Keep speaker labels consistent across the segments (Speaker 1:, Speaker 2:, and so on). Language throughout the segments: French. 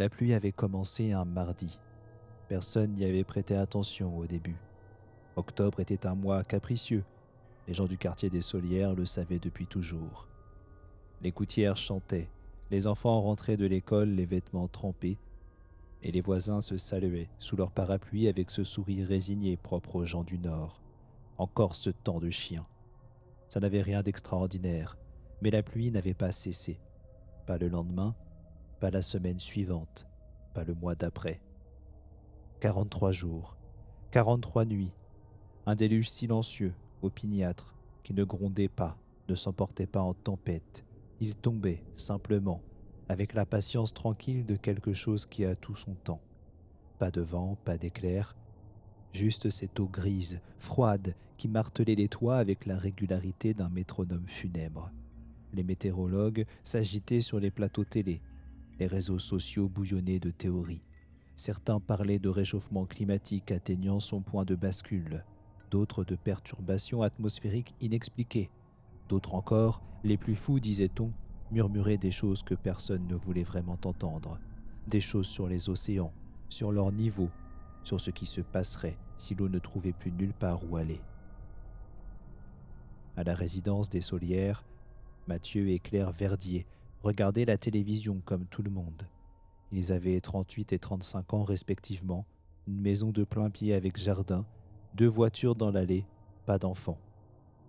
Speaker 1: La pluie avait commencé un mardi. Personne n'y avait prêté attention au début. Octobre était un mois capricieux. Les gens du quartier des Solières le savaient depuis toujours. Les gouttières chantaient, les enfants rentraient de l'école les vêtements trempés, et les voisins se saluaient sous leur parapluie avec ce sourire résigné propre aux gens du Nord. Encore ce temps de chien. Ça n'avait rien d'extraordinaire, mais la pluie n'avait pas cessé. Pas le lendemain, pas la semaine suivante, pas le mois d'après. 43 jours, 43 nuits, un déluge silencieux, opiniâtre, qui ne grondait pas, ne s'emportait pas en tempête. Il tombait, simplement, avec la patience tranquille de quelque chose qui a tout son temps. Pas de vent, pas d'éclair, juste cette eau grise, froide, qui martelait les toits avec la régularité d'un métronome funèbre. Les météorologues s'agitaient sur les plateaux télé, les réseaux sociaux bouillonnaient de théories. Certains parlaient de réchauffement climatique atteignant son point de bascule, d'autres de perturbations atmosphériques inexpliquées, d'autres encore, les plus fous disait-on, murmuraient des choses que personne ne voulait vraiment entendre, des choses sur les océans, sur leur niveau, sur ce qui se passerait si l'eau ne trouvait plus nulle part où aller. À la résidence des Solières, Mathieu et Claire Verdier regardaient la télévision comme tout le monde. Ils avaient 38 et 35 ans respectivement, une maison de plein pied avec jardin, 2 voitures dans l'allée, pas d'enfants.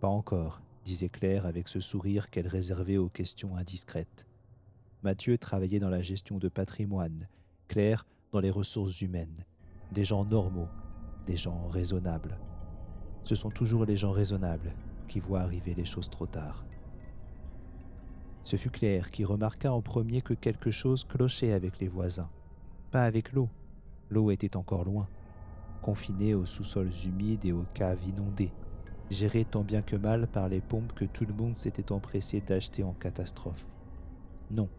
Speaker 1: Pas encore, disait Claire avec ce sourire qu'elle réservait aux questions indiscrètes. Mathieu travaillait dans la gestion de patrimoine, Claire dans les ressources humaines. Des gens normaux, des gens raisonnables. Ce sont toujours les gens raisonnables qui voient arriver les choses trop tard. Ce fut Claire qui remarqua en premier que quelque chose clochait avec les voisins. Pas avec l'eau. L'eau était encore loin, confinée aux sous-sols humides et aux caves inondées, gérée tant bien que mal par les pompes que tout le monde s'était empressé d'acheter en catastrophe. Non,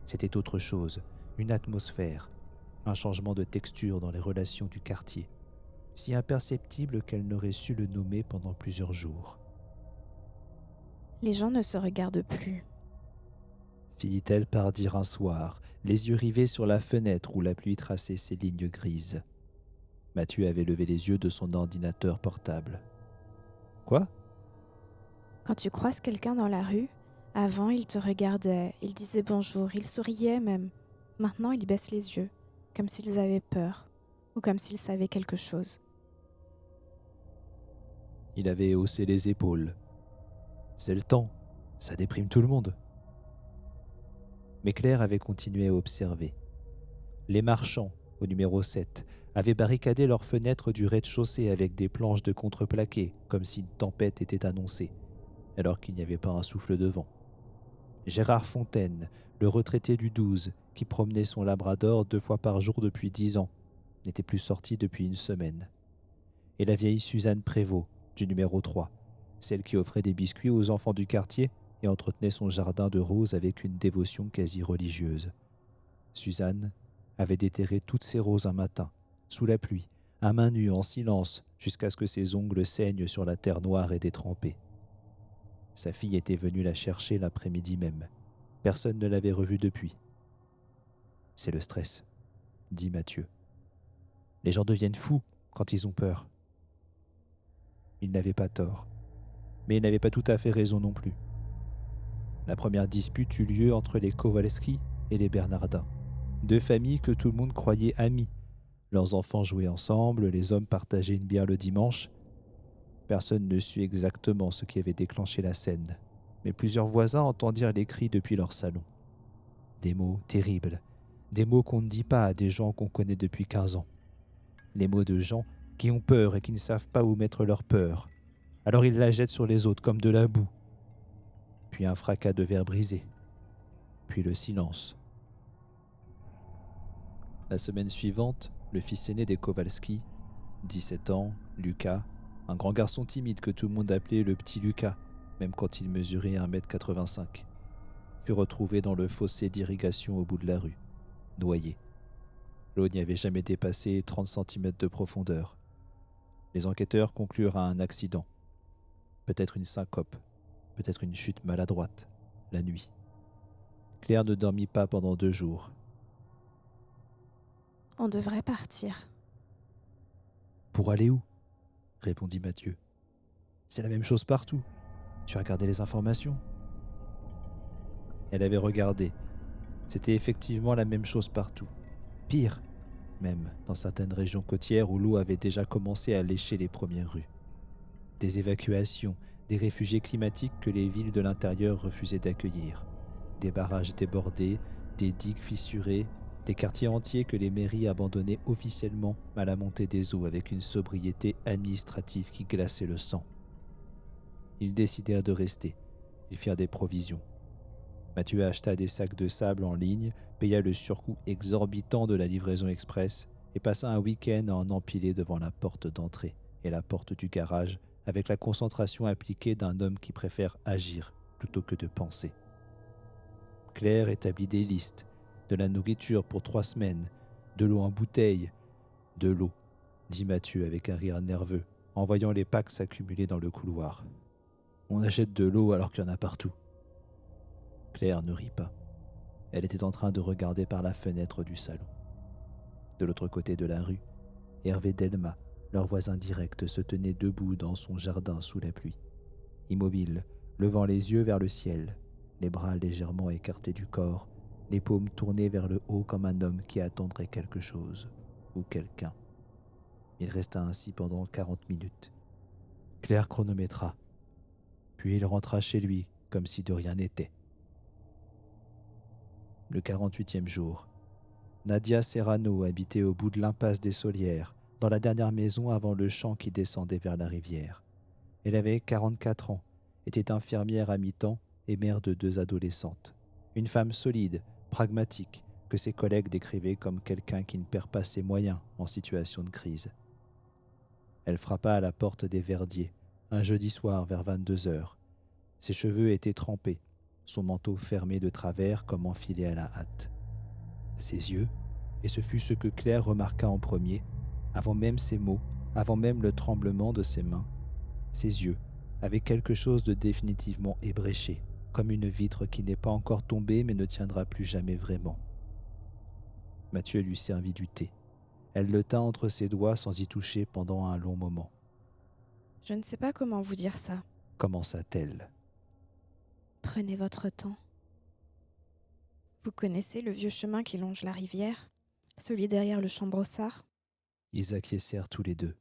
Speaker 1: c'était autre chose, une atmosphère, un changement de texture dans les relations du quartier, si imperceptible qu'elle n'aurait su le nommer pendant plusieurs jours.
Speaker 2: Les gens ne se regardent plus.
Speaker 1: Finit-elle par dire un soir, les yeux rivés sur la fenêtre où la pluie traçait ses lignes grises. Mathieu avait levé les yeux de son ordinateur portable. « Quoi ?»
Speaker 2: Quand tu croises quelqu'un dans la rue, avant il te regardait, il disait bonjour, il souriait même. Maintenant ils baissent les yeux, comme s'ils avaient peur, ou comme s'ils savaient quelque chose.
Speaker 1: Il avait haussé les épaules. « C'est le temps, ça déprime tout le monde. » Mais Claire avait continué à observer. Les marchands, au numéro 7, avaient barricadé leurs fenêtres du rez-de-chaussée avec des planches de contreplaqué, comme si une tempête était annoncée, alors qu'il n'y avait pas un souffle de vent. Gérard Fontaine, le retraité du 12, qui promenait son labrador 2 fois par jour depuis 10 ans, n'était plus sorti depuis une semaine. Et la vieille Suzanne Prévost, du numéro 3, celle qui offrait des biscuits aux enfants du quartier et entretenait son jardin de roses avec une dévotion quasi religieuse. Suzanne avait déterré toutes ses roses un matin, sous la pluie, à main nue, en silence, jusqu'à ce que ses ongles saignent sur la terre noire et détrempée. Sa fille était venue la chercher l'après-midi même. Personne ne l'avait revue depuis. « C'est le stress », dit Mathieu. « Les gens deviennent fous quand ils ont peur. » Il n'avait pas tort, mais il n'avait pas tout à fait raison non plus. La première dispute eut lieu entre les Kowalski et les Bernardin, 2 familles que tout le monde croyait amies. Leurs enfants jouaient ensemble, les hommes partageaient une bière le dimanche. Personne ne sut exactement ce qui avait déclenché la scène, mais plusieurs voisins entendirent les cris depuis leur salon. Des mots terribles, des mots qu'on ne dit pas à des gens qu'on connaît depuis 15 ans. Les mots de gens qui ont peur et qui ne savent pas où mettre leur peur. Alors ils la jettent sur les autres comme de la boue. Puis un fracas de verre brisé. Puis le silence. La semaine suivante, le fils aîné des Kowalski, 17 ans, Lucas, un grand garçon timide que tout le monde appelait le petit Lucas, même quand il mesurait 1,85 m, fut retrouvé dans le fossé d'irrigation au bout de la rue, noyé. L'eau n'y avait jamais dépassé 30 cm de profondeur. Les enquêteurs conclurent à un accident. Peut-être une syncope, peut-être une chute maladroite, la nuit. Claire ne dormit pas pendant 2 jours.
Speaker 2: On devrait partir.
Speaker 1: Pour aller où ? Répondit Mathieu. C'est la même chose partout. Tu as regardé les informations ? Elle avait regardé. C'était effectivement la même chose partout. Pire, même dans certaines régions côtières où l'eau avait déjà commencé à lécher les premières rues. Des évacuations, des réfugiés climatiques que les villes de l'intérieur refusaient d'accueillir. Des barrages débordés, des digues fissurées, des quartiers entiers que les mairies abandonnaient officiellement à la montée des eaux avec une sobriété administrative qui glaçait le sang. Ils décidèrent de rester. Ils firent des provisions. Mathieu acheta des sacs de sable en ligne, paya le surcoût exorbitant de la livraison express et passa un week-end à en empiler devant la porte d'entrée et la porte du garage avec la concentration appliquée d'un homme qui préfère agir plutôt que de penser. Claire établit des listes, de la nourriture pour 3 semaines, de l'eau en bouteille, de l'eau, dit Mathieu avec un rire nerveux, en voyant les packs s'accumuler dans le couloir. On achète de l'eau alors qu'il y en a partout. Claire ne rit pas. Elle était en train de regarder par la fenêtre du salon. De l'autre côté de la rue, Hervé Delma, leur voisin direct, se tenait debout dans son jardin sous la pluie. Immobile, levant les yeux vers le ciel, les bras légèrement écartés du corps, les paumes tournées vers le haut comme un homme qui attendrait quelque chose ou quelqu'un. Il resta ainsi pendant 40 minutes. Claire chronométra. Puis il rentra chez lui comme si de rien n'était. Le 48e jour, Nadia Serrano habitait au bout de l'impasse des Solières, dans la dernière maison avant le champ qui descendait vers la rivière. Elle avait 44 ans, était infirmière à mi-temps et mère de 2 adolescentes. Une femme solide, pragmatique, que ses collègues décrivaient comme quelqu'un qui ne perd pas ses moyens en situation de crise. Elle frappa à la porte des Verdiers, un jeudi soir vers 22h. Ses cheveux étaient trempés, son manteau fermé de travers comme enfilé à la hâte. Ses yeux, et ce fut ce que Claire remarqua en premier, avant même ses mots, avant même le tremblement de ses mains, ses yeux avaient quelque chose de définitivement ébréché, comme une vitre qui n'est pas encore tombée mais ne tiendra plus jamais vraiment. Mathieu lui servit du thé. Elle le tint entre ses doigts sans y toucher pendant un long moment.
Speaker 2: « Je ne sais pas comment vous dire ça. »
Speaker 1: commença-t-elle.
Speaker 2: « Prenez votre temps. Vous connaissez le vieux chemin qui longe la rivière, celui derrière le champ Brossard ? »
Speaker 1: Ils acquiescèrent tous les deux.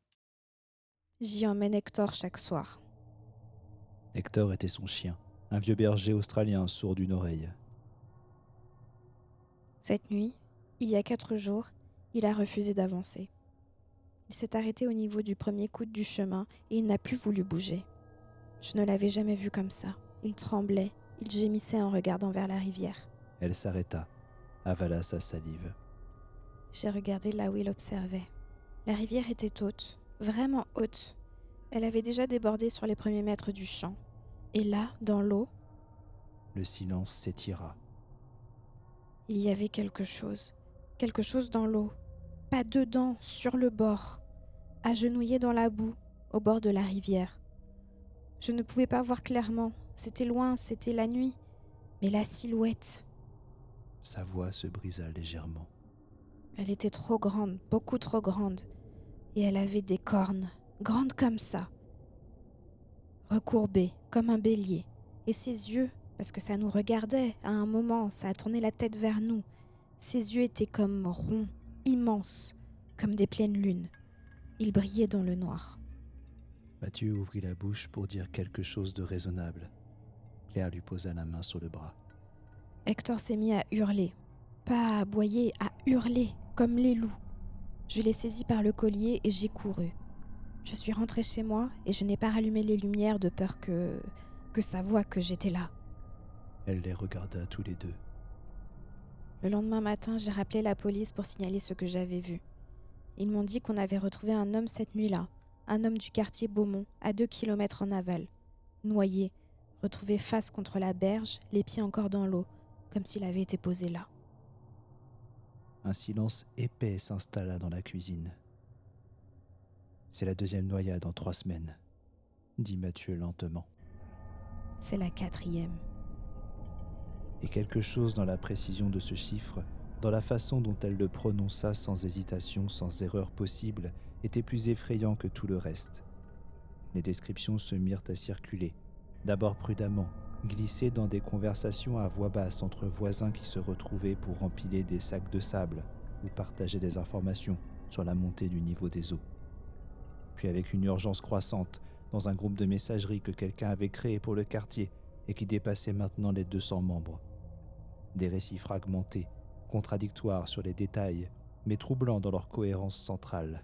Speaker 2: « J'y emmène Hector chaque soir. »
Speaker 1: Hector était son chien, un vieux berger australien sourd d'une oreille.
Speaker 2: Cette nuit, il y a 4 jours, il a refusé d'avancer. Il s'est arrêté au niveau du premier coude du chemin et il n'a plus voulu bouger. Je ne l'avais jamais vu comme ça. Il tremblait, il gémissait en regardant vers la rivière.
Speaker 1: Elle s'arrêta, avala sa salive.
Speaker 2: J'ai regardé là où il observait. La rivière était haute, vraiment haute. Elle avait déjà débordé sur les premiers mètres du champ. Et là, dans l'eau,
Speaker 1: le silence s'étira.
Speaker 2: Il y avait quelque chose dans l'eau, pas dedans, sur le bord, agenouillé dans la boue, au bord de la rivière. Je ne pouvais pas voir clairement, c'était loin, c'était la nuit, mais la silhouette.
Speaker 1: Sa voix se brisa légèrement.
Speaker 2: Elle était trop grande, beaucoup trop grande, et elle avait des cornes, grandes comme ça, recourbées, comme un bélier, et ses yeux, parce que ça nous regardait, à un moment, ça a tourné la tête vers nous. Ses yeux étaient comme ronds, immenses, comme des pleines lunes. Ils brillaient dans le noir.
Speaker 1: Mathieu ouvrit la bouche pour dire quelque chose de raisonnable. Claire lui posa la main sur le bras.
Speaker 2: Hector s'est mis à hurler. Pas à aboyer, à hurler, comme les loups. Je l'ai saisi par le collier et j'ai couru. Je suis rentrée chez moi et je n'ai pas rallumé les lumières de peur que ça voie que j'étais là.
Speaker 1: Elle les regarda tous les deux.
Speaker 2: Le lendemain matin, j'ai rappelé la police pour signaler ce que j'avais vu. Ils m'ont dit qu'on avait retrouvé un homme cette nuit-là, un homme du quartier Beaumont, à 2 kilomètres en aval, noyé, retrouvé face contre la berge, les pieds encore dans l'eau, comme s'il avait été posé là.
Speaker 1: Un silence épais s'installa dans la cuisine. « C'est la 2e noyade en 3 semaines, » dit Mathieu lentement.
Speaker 2: « C'est la 4e. »
Speaker 1: Et quelque chose dans la précision de ce chiffre dans la façon dont elle le prononça sans hésitation, sans erreur possible, était plus effrayant que tout le reste. Les descriptions se mirent à circuler, d'abord prudemment, glissées dans des conversations à voix basse entre voisins qui se retrouvaient pour empiler des sacs de sable ou partager des informations sur la montée du niveau des eaux. Puis avec une urgence croissante, dans un groupe de messagerie que quelqu'un avait créé pour le quartier et qui dépassait maintenant les 200 membres. Des récits fragmentés, contradictoires sur les détails, mais troublants dans leur cohérence centrale.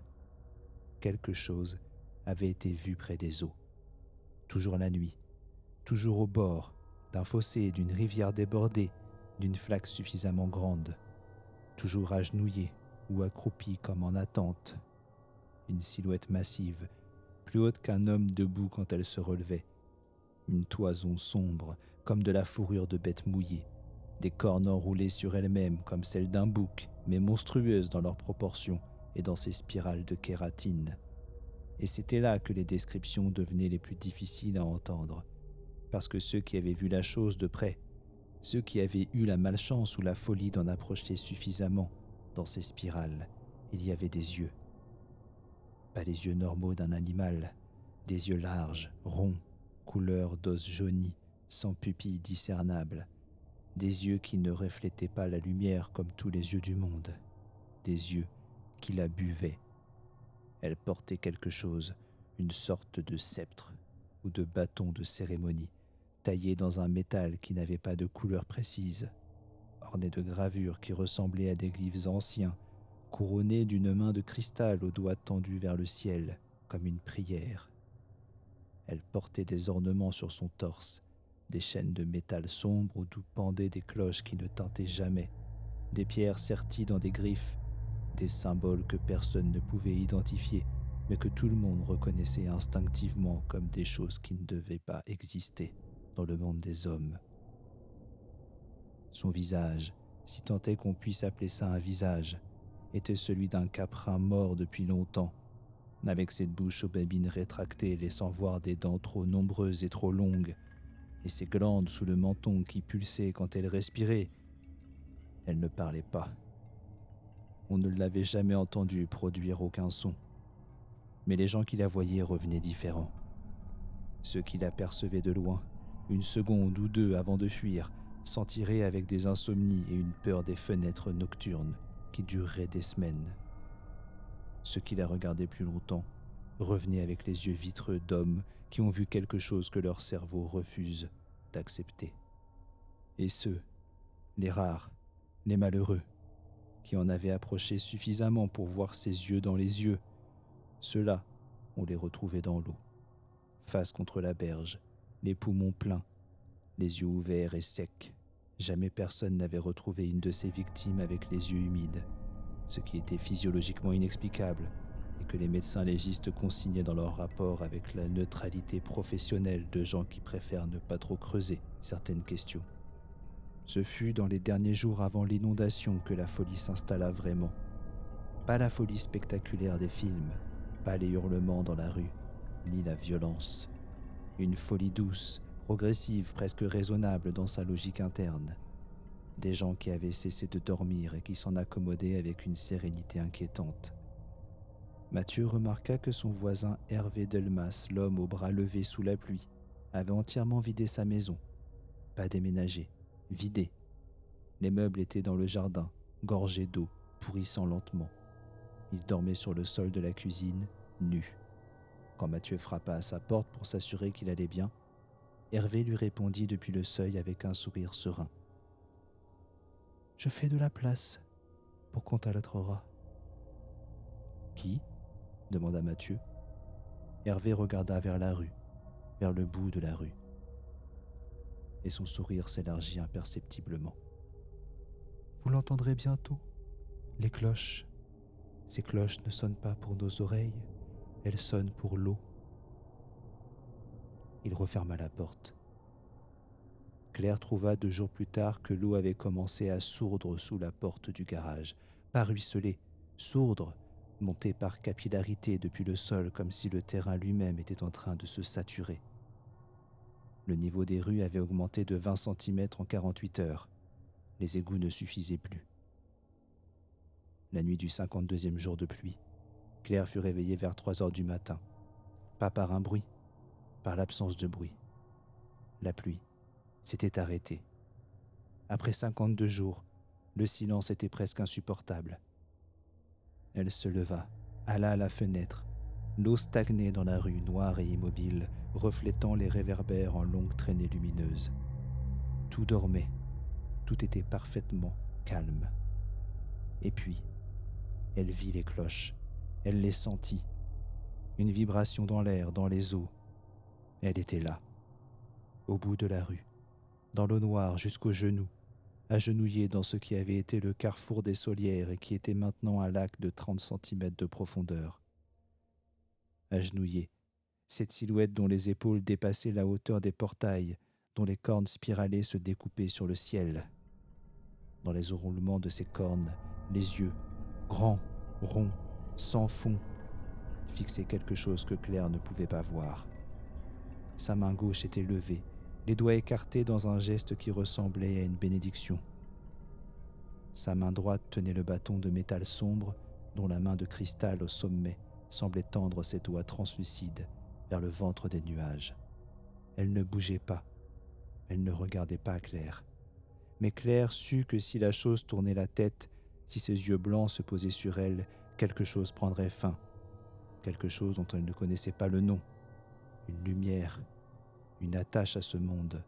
Speaker 1: Quelque chose avait été vu près des eaux. Toujours la nuit, toujours au bord d'un fossé, d'une rivière débordée, d'une flaque suffisamment grande. Toujours agenouillé ou accroupi comme en attente. Une silhouette massive, plus haute qu'un homme debout quand elle se relevait. Une toison sombre, comme de la fourrure de bête mouillée. Des cornes enroulées sur elles-mêmes comme celles d'un bouc, mais monstrueuses dans leurs proportions et dans ces spirales de kératine. Et c'était là que les descriptions devenaient les plus difficiles à entendre, parce que ceux qui avaient vu la chose de près, ceux qui avaient eu la malchance ou la folie d'en approcher suffisamment, dans ces spirales, il y avait des yeux. Pas les yeux normaux d'un animal, des yeux larges, ronds, couleur d'os jauni, sans pupilles discernables, des yeux qui ne reflétaient pas la lumière comme tous les yeux du monde, des yeux qui la buvaient. Elle portait quelque chose, une sorte de sceptre ou de bâton de cérémonie, taillé dans un métal qui n'avait pas de couleur précise, orné de gravures qui ressemblaient à des glyphes anciens, couronné d'une main de cristal aux doigts tendus vers le ciel, comme une prière. Elle portait des ornements sur son torse, des chaînes de métal sombre d'où pendaient des cloches qui ne tintaient jamais, des pierres serties dans des griffes, des symboles que personne ne pouvait identifier, mais que tout le monde reconnaissait instinctivement comme des choses qui ne devaient pas exister dans le monde des hommes. Son visage, si tant est qu'on puisse appeler ça un visage, était celui d'un caprin mort depuis longtemps, avec cette bouche aux babines rétractées laissant voir des dents trop nombreuses et trop longues, et ses glandes sous le menton qui pulsaient quand elle respirait. Elle ne parlait pas. On ne l'avait jamais entendue produire aucun son. Mais les gens qui la voyaient revenaient différents. Ceux qui l'apercevaient de loin, une seconde ou deux avant de fuir, s'en tiraient avec des insomnies et une peur des fenêtres nocturnes qui dureraient des semaines. Ceux qui la regardaient plus longtemps revenaient avec les yeux vitreux d'hommes qui ont vu quelque chose que leur cerveau refuse d'accepter. Et ceux, les rares, les malheureux, qui en avaient approché suffisamment pour voir ses yeux dans les yeux, ceux-là, on les retrouvait dans l'eau, face contre la berge, les poumons pleins, les yeux ouverts et secs. Jamais personne n'avait retrouvé une de ses victimes avec les yeux humides, ce qui était physiologiquement inexplicable et que les médecins légistes consignaient dans leur rapport avec la neutralité professionnelle de gens qui préfèrent ne pas trop creuser certaines questions. Ce fut dans les derniers jours avant l'inondation que la folie s'installa vraiment. Pas la folie spectaculaire des films, pas les hurlements dans la rue, ni la violence. Une folie douce, progressive, presque raisonnable dans sa logique interne. Des gens qui avaient cessé de dormir et qui s'en accommodaient avec une sérénité inquiétante. Mathieu remarqua que son voisin Hervé Delmas, l'homme aux bras levés sous la pluie, avait entièrement vidé sa maison. Pas déménagé, vidé. Les meubles étaient dans le jardin, gorgés d'eau, pourrissant lentement. Il dormait sur le sol de la cuisine, nu. Quand Mathieu frappa à sa porte pour s'assurer qu'il allait bien, Hervé lui répondit depuis le seuil avec un sourire serein. « Je fais de la place pour qu'on t'allatera. »« Qui ?» demanda Mathieu. Hervé regarda vers la rue, vers le bout de la rue. Et son sourire s'élargit imperceptiblement. « Vous l'entendrez bientôt, les cloches. Ces cloches ne sonnent pas pour nos oreilles, elles sonnent pour l'eau. » Il referma la porte. Claire trouva 2 jours plus tard que l'eau avait commencé à sourdre sous la porte du garage, pas ruisseler, sourdre, montée par capillarité depuis le sol comme si le terrain lui-même était en train de se saturer. Le niveau des rues avait augmenté de 20 cm en 48 heures. Les égouts ne suffisaient plus. La nuit du 52e jour de pluie, Claire fut réveillée vers 3 heures du matin. Pas par un bruit, par l'absence de bruit. La pluie s'était arrêtée. Après 52 jours, le silence était presque insupportable. Elle se leva, alla à la fenêtre. L'eau stagnait dans la rue, noire et immobile, reflétant les réverbères en longues traînées lumineuses. Tout dormait, tout était parfaitement calme. Et puis, elle vit les cloches, elle les sentit. Une vibration dans l'air, dans les eaux. Elle était là, au bout de la rue, dans l'eau noire jusqu'aux genoux, agenouillée dans ce qui avait été le carrefour des Saulières et qui était maintenant un lac de 30 centimètres de profondeur. Agenouillée, cette silhouette dont les épaules dépassaient la hauteur des portails, dont les cornes spiralées se découpaient sur le ciel. Dans les enroulements de ses cornes, les yeux, grands, ronds, sans fond, fixaient quelque chose que Claire ne pouvait pas voir. Sa main gauche était levée, les doigts écartés dans un geste qui ressemblait à une bénédiction. Sa main droite tenait le bâton de métal sombre dont la main de cristal au sommet semblait tendre ses doigts translucides vers le ventre des nuages. Elle ne bougeait pas, elle ne regardait pas Claire. Mais Claire sut que si la chose tournait la tête, si ses yeux blancs se posaient sur elle, quelque chose prendrait fin, quelque chose dont elle ne connaissait pas le nom, une lumière, une attache à ce monde,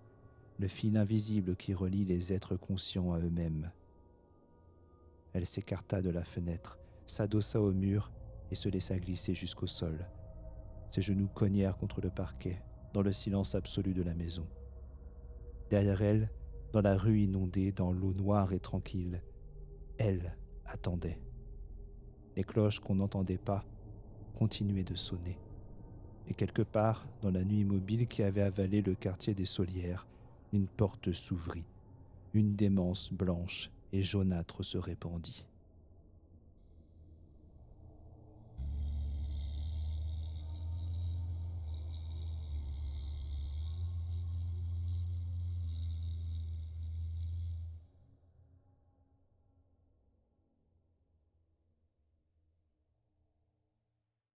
Speaker 1: le fil invisible qui relie les êtres conscients à eux-mêmes. Elle s'écarta de la fenêtre, s'adossa au mur et se laissa glisser jusqu'au sol. Ses genoux cognèrent contre le parquet, dans le silence absolu de la maison. Derrière elle, dans la rue inondée, dans l'eau noire et tranquille, elle attendait. Les cloches qu'on n'entendait pas continuaient de sonner. Et quelque part, dans la nuit immobile qui avait avalé le quartier des Saulières, une porte s'ouvrit. Une démence blanche et jaunâtre se répandit.